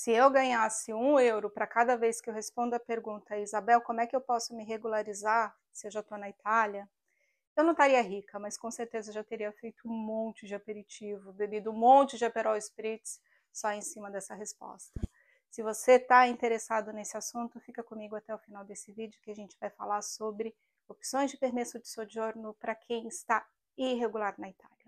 Se eu ganhasse 1 euro para cada vez que eu respondo a pergunta, Isabel, como é que eu posso me regularizar se eu já estou na Itália? Eu não estaria rica, mas com certeza já teria feito um monte de aperitivo, bebido um monte de Aperol Spritz só em cima dessa resposta. Se você está interessado nesse assunto, fica comigo até o final desse vídeo que a gente vai falar sobre opções de permesso de soggiorno para quem está irregular na Itália.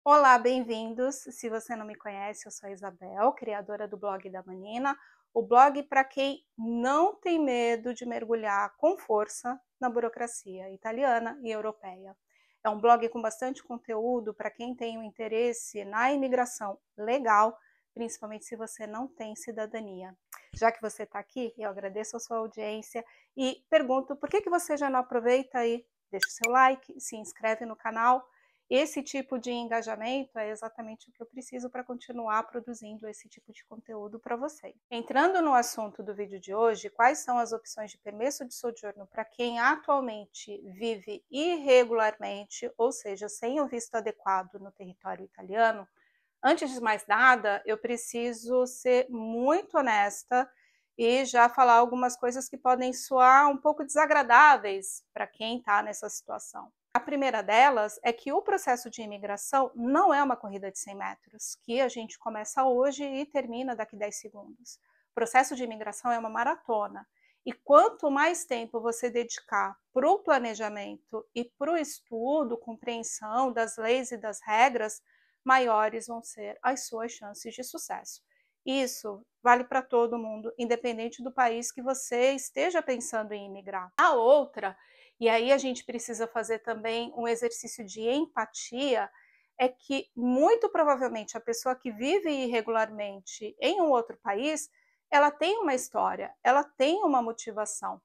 Olá, bem-vindos! Se você não me conhece, eu sou a Isabel, criadora do blog da Manina, o blog para quem não tem medo de mergulhar com força na burocracia italiana e europeia. É um blog com bastante conteúdo para quem tem um interesse na imigração legal, principalmente se você não tem cidadania. Já que você está aqui, eu agradeço a sua audiência e pergunto por que você já não aproveita e deixa o seu like, se inscreve no canal. Esse tipo de engajamento é exatamente o que eu preciso para continuar produzindo esse tipo de conteúdo para vocês. Entrando no assunto do vídeo de hoje, quais são as opções de permesso de soggiorno para quem atualmente vive irregularmente, ou seja, sem o visto adequado no território italiano? Antes de mais nada, eu preciso ser muito honesta e já falar algumas coisas que podem soar um pouco desagradáveis para quem está nessa situação. A primeira delas é que o processo de imigração não é uma corrida de 100 metros, que a gente começa hoje e termina daqui 10 segundos. O processo de imigração é uma maratona. E quanto mais tempo você dedicar para o planejamento e para o estudo, compreensão das leis e das regras, maiores vão ser as suas chances de sucesso. Isso vale para todo mundo, independente do país que você esteja pensando em imigrar. A outra, e aí a gente precisa fazer também um exercício de empatia, é que muito provavelmente a pessoa que vive irregularmente em um outro país, ela tem uma história, ela tem uma motivação.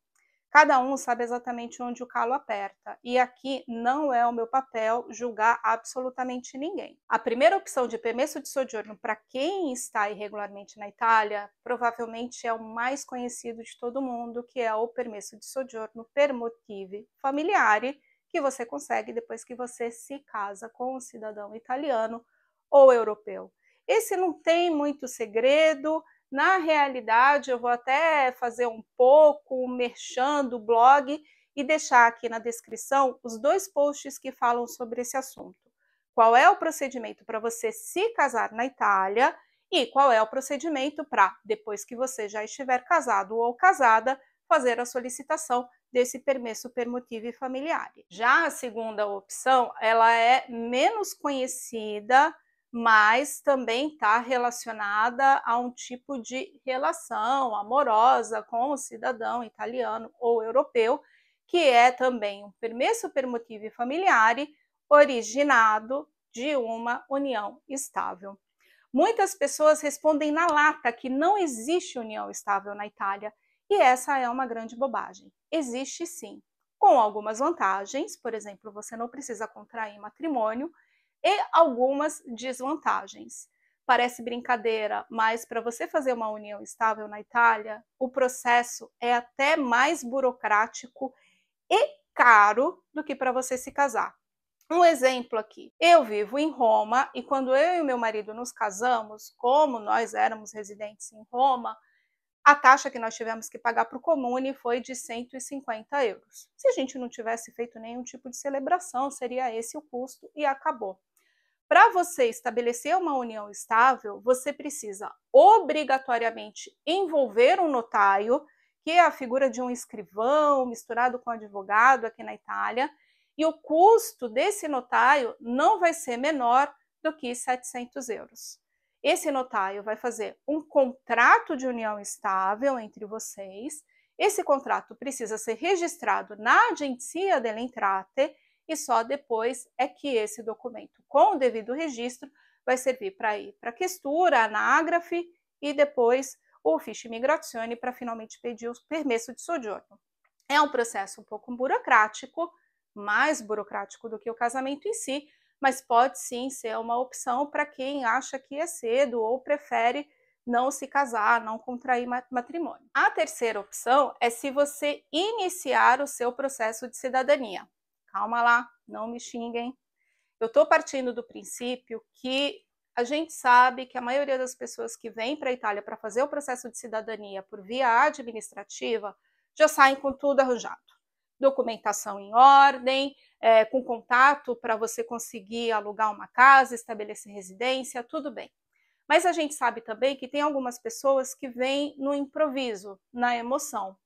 Cada um sabe exatamente onde o calo aperta, e aqui não é o meu papel julgar absolutamente ninguém. A primeira opção de permesso de soggiorno para quem está irregularmente na Itália, provavelmente é o mais conhecido de todo mundo, que é o permesso de soggiorno per motivi familiari, que você consegue depois que você se casa com um cidadão italiano ou europeu. Esse não tem muito segredo. Na realidade, eu vou até fazer um pouco merchan do blog e deixar aqui na descrição os 2 posts que falam sobre esse assunto. Qual é o procedimento para você se casar na Itália e qual é o procedimento para, depois que você já estiver casado ou casada, fazer a solicitação desse permesso per motivi familiari. Já a segunda opção, ela é menos conhecida, mas também está relacionada a um tipo de relação amorosa com o cidadão italiano ou europeu, que é também um permesso per motivi familiari originado de uma união estável. Muitas pessoas respondem na lata que não existe união estável na Itália, e essa é uma grande bobagem. Existe sim, com algumas vantagens, por exemplo, você não precisa contrair matrimônio, e algumas desvantagens. Parece brincadeira, mas para você fazer uma união estável na Itália, o processo é até mais burocrático e caro do que para você se casar. Um exemplo aqui, eu vivo em Roma e quando eu e meu marido nos casamos, como nós éramos residentes em Roma, a taxa que nós tivemos que pagar para o comune foi de 150 euros. Se a gente não tivesse feito nenhum tipo de celebração, seria esse o custo e acabou. Para você estabelecer uma união estável, você precisa obrigatoriamente envolver um notário, que é a figura de um escrivão misturado com advogado aqui na Itália, e o custo desse notário não vai ser menor do que 700 euros. Esse notário vai fazer um contrato de união estável entre vocês. Esse contrato precisa ser registrado na Agenzia delle Entrate e só depois é que esse documento, com o devido registro, vai servir para ir para a questura, anágrafe e depois o Ufficio Immigrazione para finalmente pedir o permesso de soggiorno. É um processo um pouco burocrático, mais burocrático do que o casamento em si, mas pode sim ser uma opção para quem acha que é cedo ou prefere não se casar, não contrair matrimônio. A terceira opção é se você iniciar o seu processo de cidadania. Calma lá, não me xinguem. Eu estou partindo do princípio que A gente sabe que a maioria das pessoas que vêm para a Itália para fazer o processo de cidadania por via administrativa já saem com tudo arranjado. Documentação em ordem, com contato para você conseguir alugar uma casa, estabelecer residência, tudo bem. Mas a gente sabe também que tem algumas pessoas que vêm no improviso, na emoção.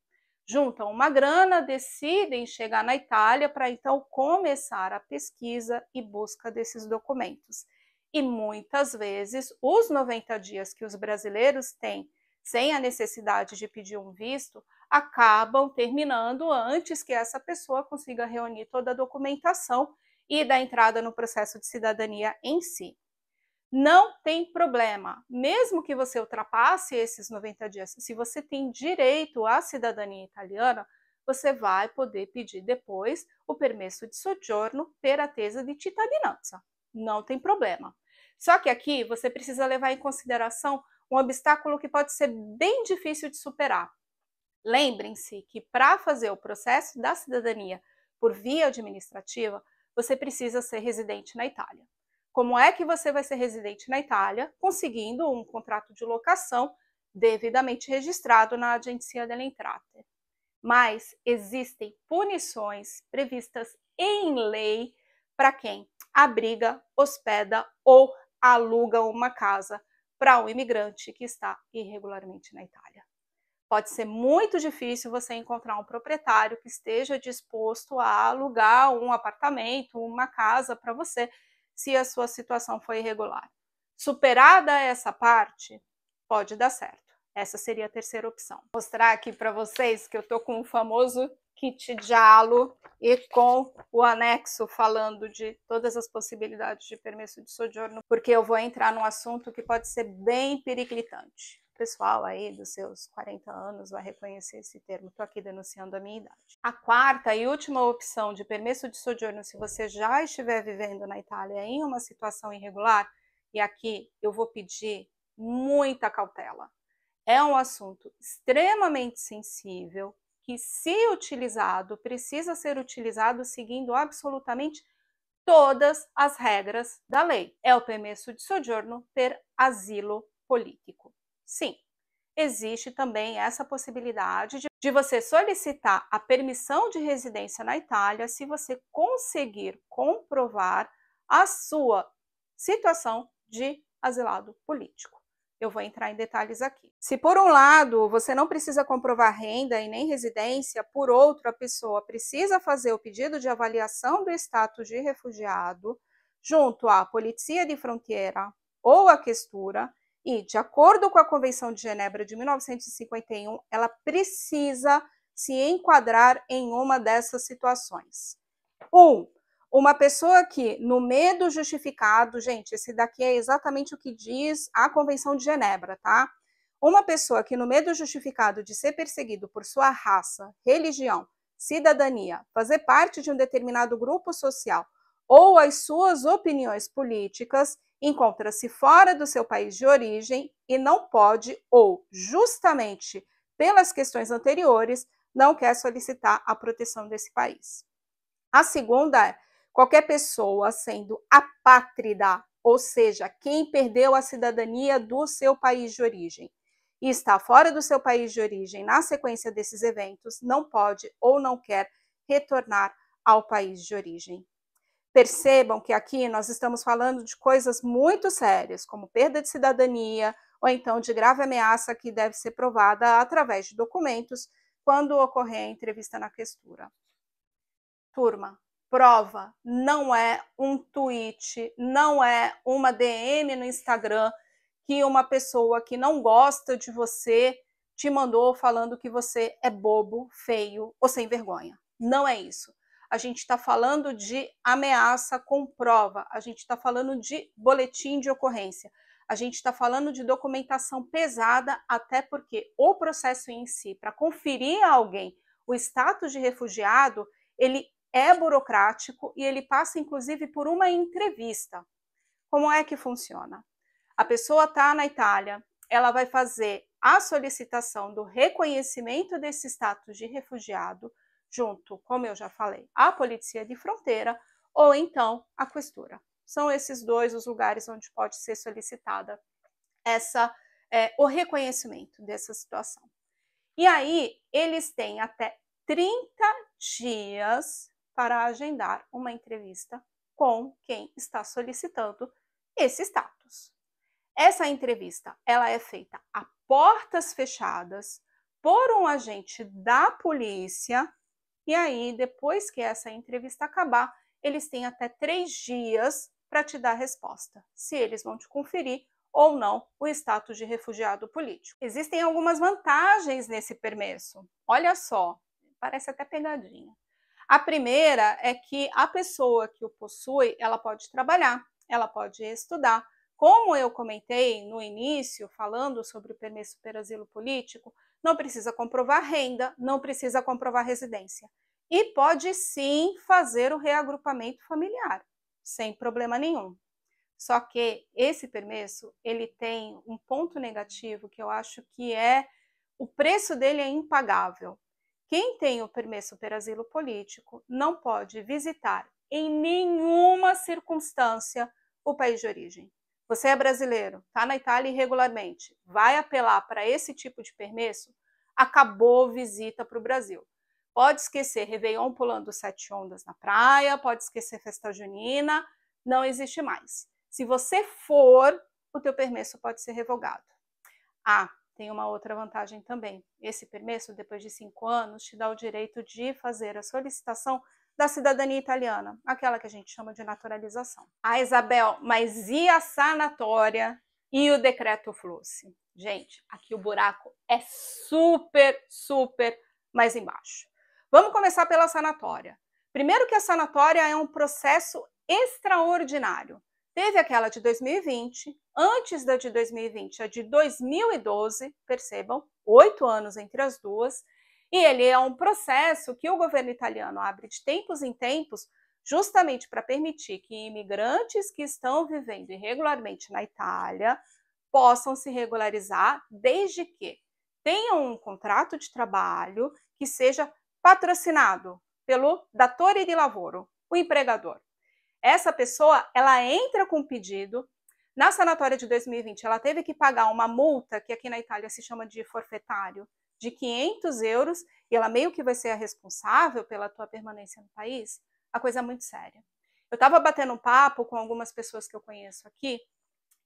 Juntam uma grana, decidem chegar na Itália para então começar a pesquisa e busca desses documentos. E muitas vezes os 90 dias que os brasileiros têm sem a necessidade de pedir um visto acabam terminando antes que essa pessoa consiga reunir toda a documentação e dar entrada no processo de cidadania em si. Não tem problema, mesmo que você ultrapasse esses 90 dias, se você tem direito à cidadania italiana, você vai poder pedir depois o permesso de soggiorno per attesa di cittadinanza. Não tem problema. Só que aqui você precisa levar em consideração um obstáculo que pode ser bem difícil de superar. Lembrem-se que para fazer o processo da cidadania por via administrativa, você precisa ser residente na Itália. Como é que você vai ser residente na Itália? Conseguindo um contrato de locação devidamente registrado na Agenzia delle Entrate. Mas existem punições previstas em lei para quem abriga, hospeda ou aluga uma casa para um imigrante que está irregularmente na Itália. Pode ser muito difícil você encontrar um proprietário que esteja disposto a alugar um apartamento, uma casa para você, se a sua situação for irregular. Superada essa parte, pode dar certo. Essa seria a terceira opção. Vou mostrar aqui para vocês que eu estou com o famoso kit giallo e com o anexo falando de todas as possibilidades de permesso de soggiorno, porque eu vou entrar num assunto que pode ser bem periclitante. O pessoal aí dos seus 40 anos vai reconhecer esse termo, estou aqui denunciando a minha idade. A quarta e última opção de permesso de soggiorno, se você já estiver vivendo na Itália em uma situação irregular, e aqui eu vou pedir muita cautela. É um assunto extremamente sensível, que, se utilizado, precisa ser utilizado seguindo absolutamente todas as regras da lei. É o permesso de soggiorno per asilo político. Sim, existe também essa possibilidade de você solicitar a permissão de residência na Itália se você conseguir comprovar a sua situação de asilado político. Eu vou entrar em detalhes aqui. Se por um lado você não precisa comprovar renda e nem residência, por outro a pessoa precisa fazer o pedido de avaliação do status de refugiado junto à Polizia di Frontiera ou à Questura e, de acordo com a Convenção de Genebra de 1951, ela precisa se enquadrar em uma dessas situações. Uma pessoa que, no medo justificado, gente, esse daqui é exatamente o que diz a Convenção de Genebra, tá? Uma pessoa que, no medo justificado de ser perseguido por sua raça, religião, cidadania, fazer parte de um determinado grupo social ou as suas opiniões políticas, encontra-se fora do seu país de origem e não pode, ou justamente pelas questões anteriores, não quer solicitar a proteção desse país. A segunda é qualquer pessoa sendo apátrida, ou seja, quem perdeu a cidadania do seu país de origem e está fora do seu país de origem na sequência desses eventos, não pode ou não quer retornar ao país de origem. Percebam que aqui nós estamos falando de coisas muito sérias, como perda de cidadania ou então de grave ameaça que deve ser provada através de documentos quando ocorrer a entrevista na questura. Turma, prova não é um tweet, não é uma DM no Instagram que uma pessoa que não gosta de você te mandou falando que você é bobo, feio ou sem vergonha. Não é isso. A gente está falando de ameaça com prova, a gente está falando de boletim de ocorrência, a gente está falando de documentação pesada, até porque o processo em si, para conferir a alguém o status de refugiado, ele é burocrático e ele passa inclusive por uma entrevista. Como é que funciona? A pessoa está na Itália, ela vai fazer a solicitação do reconhecimento desse status de refugiado, junto, como eu já falei, à Polizia di Frontiera ou então à Questura. São esses dois os lugares onde pode ser solicitada o reconhecimento dessa situação. E aí, eles têm até 30 dias para agendar uma entrevista com quem está solicitando esse status. Essa entrevista, ela é feita a portas fechadas por um agente da polícia, e aí, depois que essa entrevista acabar, eles têm até 3 dias para te dar a resposta, se eles vão te conferir ou não o status de refugiado político. Existem algumas vantagens nesse permesso. Olha só, parece até pegadinha. A primeira é que a pessoa que o possui, ela pode trabalhar, ela pode estudar. Como eu comentei no início, falando sobre o permesso per asilo político, não precisa comprovar renda, não precisa comprovar residência. E pode sim fazer o reagrupamento familiar, sem problema nenhum. Só que esse permesso, ele tem um ponto negativo que eu acho que o preço dele é impagável. Quem tem o permesso per asilo político não pode visitar em nenhuma circunstância o país de origem. Você é brasileiro, está na Itália irregularmente, vai apelar para esse tipo de permesso, acabou visita para o Brasil. Pode esquecer Réveillon pulando 7 ondas na praia, pode esquecer festa junina, não existe mais. Se você for, o teu permesso pode ser revogado. Ah, tem uma outra vantagem também. Esse permesso, depois de 5 anos, te dá o direito de fazer a solicitação da cidadania italiana, aquela que a gente chama de naturalização. Ah, Isabel, mas e a sanatória e o decreto Flussi? Gente, aqui o buraco é super, super mais embaixo. Vamos começar pela sanatória. Primeiro que a sanatória é um processo extraordinário. Teve aquela de 2020, antes da de 2020, a de 2012, percebam, 8 anos entre as duas, e ele é um processo que o governo italiano abre de tempos em tempos, justamente para permitir que imigrantes que estão vivendo irregularmente na Itália possam se regularizar, desde que tenham um contrato de trabalho que seja patrocinado pelo datore di lavoro, o empregador. Essa pessoa, ela entra com pedido. Na sanatória de 2020, ela teve que pagar uma multa, que aqui na Itália se chama de forfetário, de 500 euros, e ela meio que vai ser a responsável pela tua permanência no país. A coisa é muito séria. Eu estava batendo um papo com algumas pessoas que eu conheço aqui,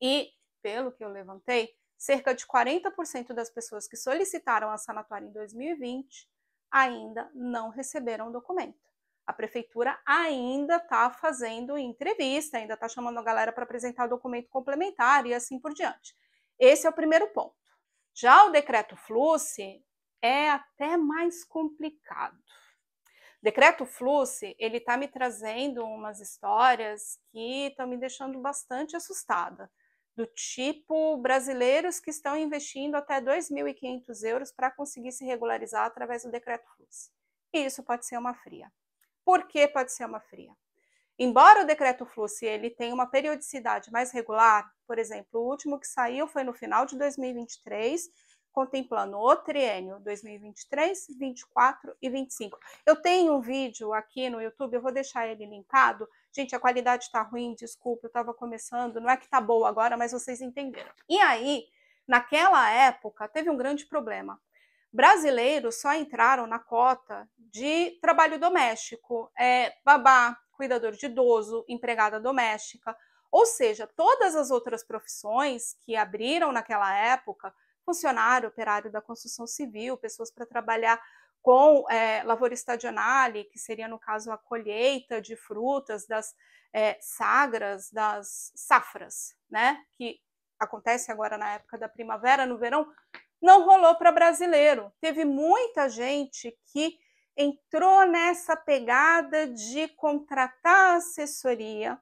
e, pelo que eu levantei, cerca de 40% das pessoas que solicitaram a sanatória em 2020 ainda não receberam o documento. A prefeitura ainda está fazendo entrevista, ainda está chamando a galera para apresentar o documento complementar e assim por diante. Esse é o primeiro ponto. Já o decreto Flussi é até mais complicado. O decreto Flussi, ele está me trazendo umas histórias que estão me deixando bastante assustada. Do tipo, brasileiros que estão investindo até 2.500 euros para conseguir se regularizar através do decreto Flussi. E isso pode ser uma fria. Por que pode ser uma fria? Embora o decreto Flussi ele tenha uma periodicidade mais regular, por exemplo, o último que saiu foi no final de 2023, contemplando o triênio 2023, 24 e 25. Eu tenho um vídeo aqui no YouTube, eu vou deixar ele linkado. Gente, a qualidade está ruim, desculpa, eu estava começando, não é que está boa agora, mas vocês entenderam. E aí, naquela época, teve um grande problema. Brasileiros só entraram na cota de trabalho doméstico, babá, cuidador de idoso, empregada doméstica, ou seja, todas as outras profissões que abriram naquela época, funcionário, operário da construção civil, pessoas para trabalhar com lavoura stagionale, que seria no caso a colheita de frutas, das sagras, das safras, né, que acontece agora na época da primavera, no verão, não rolou para brasileiro. Teve muita gente que entrou nessa pegada de contratar assessoria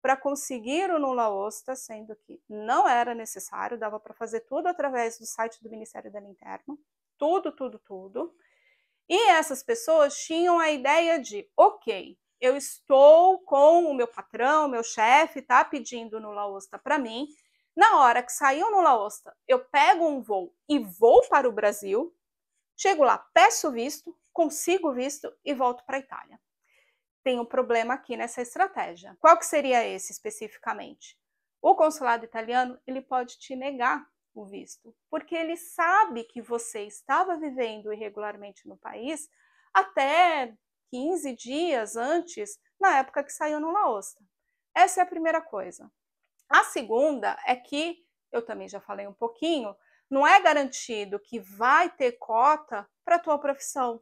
para conseguir o nulla osta, sendo que não era necessário, dava para fazer tudo através do site do Ministério da Interno, tudo. E essas pessoas tinham a ideia de, ok, eu estou com o meu patrão, meu chefe, tá pedindo nulla osta para mim. Na hora que saiu nulla osta, eu pego um voo e vou para o Brasil, chego lá, peço visto, consigo visto e volto para a Itália. tem um problema aqui nessa estratégia. Qual que seria esse especificamente? O consulado italiano, ele pode te negar o visto, porque ele sabe que você estava vivendo irregularmente no país até 15 dias antes, na época que saiu no Laosta. Essa é a primeira coisa. A segunda é que, eu também já falei um pouquinho, não é garantido que vai ter cota para a tua profissão.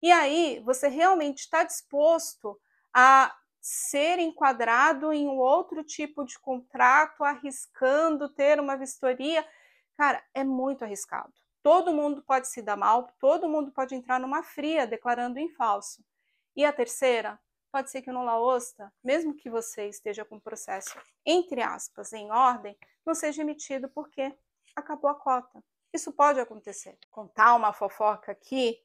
E aí, você realmente está disposto a ser enquadrado em um outro tipo de contrato, arriscando ter uma vistoria? Cara, é muito arriscado. Todo mundo pode se dar mal, todo mundo pode entrar numa fria declarando em falso. E a terceira, pode ser que no Laosta, mesmo que você esteja com o processo, entre aspas, em ordem, não seja emitido porque acabou a cota. Isso pode acontecer. Contar uma fofoca aqui,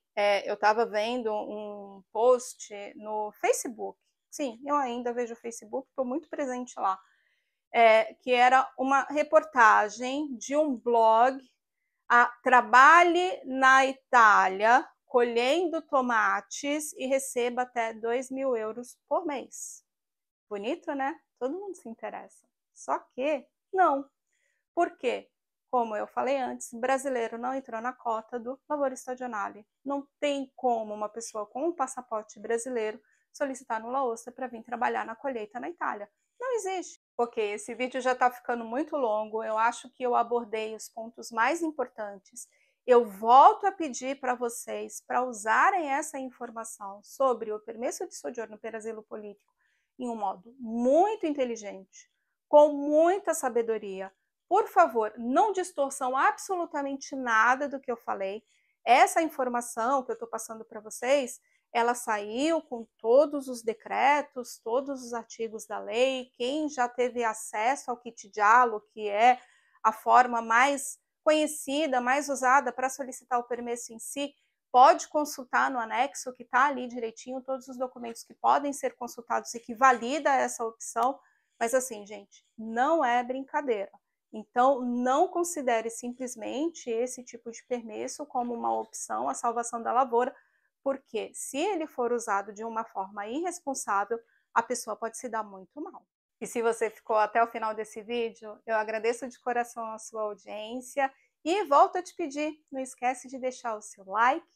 eu estava vendo um post no Facebook. Sim, eu ainda vejo o Facebook, estou muito presente lá. Que era uma reportagem de um blog, trabalhe na Itália colhendo tomates e receba até 2.000 euros por mês. Bonito, né? Todo mundo se interessa. Só que não. Por quê? Como eu falei antes, brasileiro não entrou na cota do lavoro stagionale. Não tem como uma pessoa com um passaporte brasileiro solicitar no Laosta para vir trabalhar na colheita na Itália. Não existe. Ok, esse vídeo já está ficando muito longo. Eu acho que eu abordei os pontos mais importantes. Eu volto a pedir para vocês para usarem essa informação sobre o permesso de soggiorno per asilo político em um modo muito inteligente, com muita sabedoria. Por favor, não distorçam absolutamente nada do que eu falei. Essa informação que eu estou passando para vocês, ela saiu com todos os decretos, todos os artigos da lei. Quem já teve acesso ao kit Dialo, que é a forma mais conhecida, mais usada para solicitar o permesso em si, pode consultar no anexo, que está ali direitinho, todos os documentos que podem ser consultados e que valida essa opção. Mas assim, gente, não é brincadeira. Então, não considere simplesmente esse tipo de permesso como uma opção, a salvação da lavoura, porque se ele for usado de uma forma irresponsável, a pessoa pode se dar muito mal. E se você ficou até o final desse vídeo, eu agradeço de coração a sua audiência e volto a te pedir, não esquece de deixar o seu like,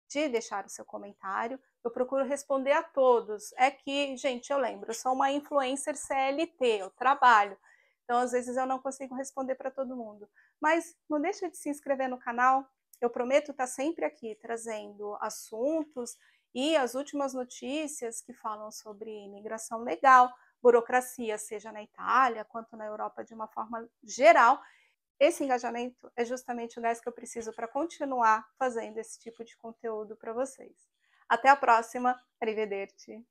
de deixar o seu comentário. Eu procuro responder a todos. É que, gente, eu lembro, eu sou uma influencer CLT, eu trabalho. Então, às vezes, eu não consigo responder para todo mundo. Mas não deixa de se inscrever no canal. Eu prometo estar sempre aqui trazendo assuntos e as últimas notícias que falam sobre imigração legal, burocracia, seja na Itália quanto na Europa de uma forma geral. Esse engajamento é justamente o gás que eu preciso para continuar fazendo esse tipo de conteúdo para vocês. Até a próxima. Arrivederci.